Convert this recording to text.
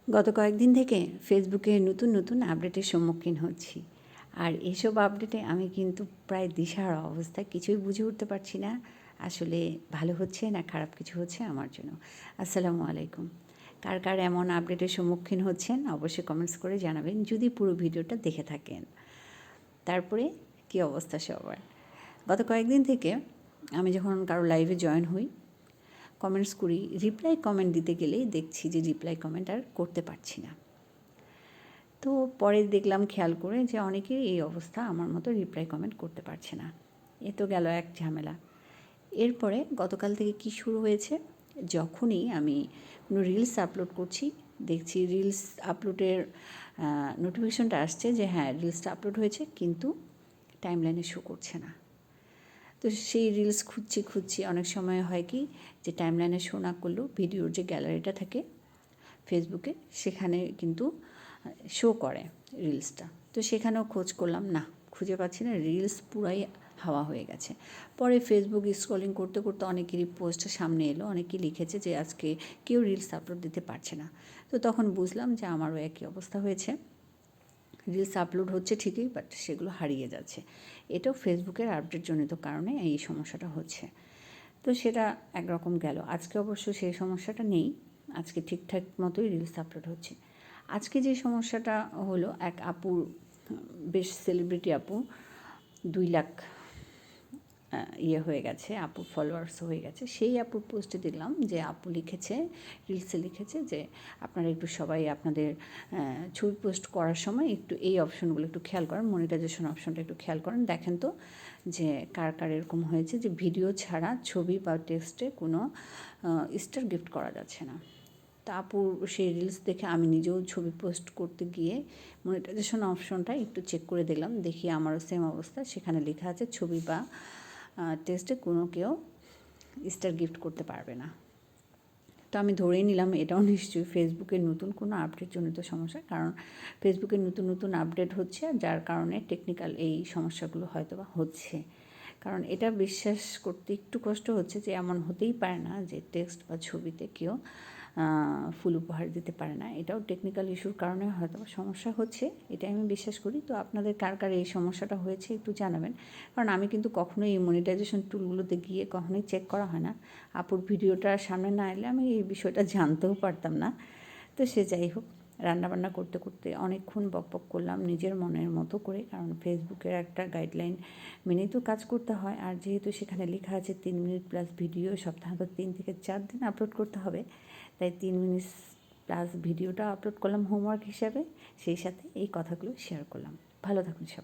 গত কয়েকদিন থেকে ফেসবুকে নতুন নতুন আপডেটের সম্মুখীন হচ্ছি। আর এসব আপডেটে আমি কিন্তু প্রায় দিশাহারা অবস্থায়, কিছুই বুঝে উঠতে পারছি না আসলে ভালো হচ্ছে না খারাপ কিছু হচ্ছে আমার জন্য। আসসালামু আলাইকুম। কার কার এমন আপডেটের সম্মুখীন হচ্ছেন অবশ্যই কমেন্টস করে জানাবেন, যদি পুরো ভিডিওটা দেখে থাকেন। তারপরে কী অবস্থা সবার? গত কয়েকদিন থেকে আমি যখন কারো লাইভে জয়েন হই, কমেন্টস করি, রিপ্লাই কমেন্ট দিতে গেলেই দেখছি যে রিপ্লাই কমেন্ট আর করতে পারছি না। তো পরে দেখলাম খেয়াল করে যে অনেকের এই অবস্থা, আমার মতো রিপ্লাই কমেন্ট করতে পারছে না। এ তো গেল এক ঝামেলা। এরপরে গতকাল থেকে কি শুরু হয়েছে, যখনই আমি কোনো রিলস আপলোড করছি, দেখছি রিলস আপলোডের নোটিফিকেশনটা আসছে যে হ্যাঁ রিলসটা আপলোড হয়েছে, কিন্তু টাইমলাইনে শো করছে না। তো সেই রিলস খুঁজছি অনেক সময় হয় কি যে টাইমলাইনে শো না করলেও ভিডিওর যে গ্যালারিটা থাকে ফেসবুকে, সেখানে কিন্তু শো করে রিলসটা। তো সেখানেও খোঁজ করলাম, না খুঁজে পাচ্ছি না, রিলস পুরাই হাওয়া হয়ে গেছে। পরে ফেসবুক স্ক্রলিং করতে করতে অনেকেরই পোস্ট সামনে এলো, অনেকেই লিখেছে যে আজকে কেউ রিলস আপলোড দিতে পারছে না। তো তখন বুঝলাম যে আমারও একই অবস্থা হয়েছে। রিলস আপলোড হচ্ছে ঠিকই, বাট সেগুলো হারিয়ে যাচ্ছে। এটাও ফেসবুকের আপডেটজনিত কারণে এই সমস্যাটা হচ্ছে। তো সেটা একরকম গেল। আজকে অবশ্য সেই সমস্যাটা নেই, আজকে ঠিকঠাক মতোই রিলস আপলোড হচ্ছে। আজকে যে সমস্যাটা হলো, এক আপুর, বেশ সেলিব্রিটি আপু, 2 লাখ হয়ে গেছে, আপুর ফলোয়ার্স হয়ে গেছে। সেই আপুর পোস্টে দেখলাম যে আপু লিখেছে, রিলসে লিখেছে যে আপনারা একটু সবাই আপনাদের ছবি পোস্ট করার সময় একটু এই অপশনগুলো একটু খেয়াল করেন, মনিটাইজেশন অপশনটা একটু খেয়াল করেন, দেখেন তো যে কার কার এরকম হয়েছে যে ভিডিও ছাড়া ছবি বা টেক্সটে কোনো স্টার গিফট করা যাচ্ছে না। তা আপুর সেই রিলস দেখে আমি নিজেও ছবি পোস্ট করতে গিয়ে মনিটাইজেশন অপশনটা একটু চেক করে দেখলাম, দেখি আমারও সেম অবস্থা, সেখানে লেখা আছে ছবি বা টেক্সটে কোনো কেউ স্টার গিফট করতে পারবে না। তো আমি ধরেই নিলাম এটাও নিশ্চয়ই ফেসবুকের নতুন কোনো আপডেটজনিত সমস্যা, কারণ ফেসবুকের নতুন নতুন আপডেট হচ্ছে, যার কারণে টেকনিক্যাল এই সমস্যাগুলো হয়তো বা হচ্ছে। কারণ এটা বিশ্বাস করতে একটু কষ্ট হচ্ছে যে এমন হতেই পারে না যে টেক্সট বা ছবিতে কেউ ফুল উপহার দিতে পারে না। এটাও টেকনিক্যাল ইস্যুর কারণে হয়তো সমস্যা হচ্ছে, এটা আমি বিশ্বাস করি। তো আপনাদের কার কার এই সমস্যাটা হয়েছে একটু জানাবেন, কারণ আমি কিন্তু কখনোই এই মনিটাইজেশন টুলগুলোতে গিয়ে কখনোই চেক করা হয় না। আপুর ভিডিওটা সামনে না এলে আমি এই বিষয়টা জানতেও পারতাম না। তো সে যাই হোক, রান্নাবান্না করতে করতে অনেকক্ষণ বকবক করলাম নিজের মনের মতো করে, কারণ ফেসবুকের একটা গাইডলাইন মেনেই তো কাজ করতে হয়। আর যেহেতু সেখানে লেখা আছে 3 মিনিট প্লাস ভিডিও সপ্তাহে 3 থেকে 4 দিন আপলোড করতে হবে, তাই 3 মিনিট প্লাস ভিডিওটা আপলোড করলাম হোমওয়ার্ক হিসাবে, সেই সাথে এই কথাগুলো শেয়ার করলাম। ভালো থাকুন সবাই।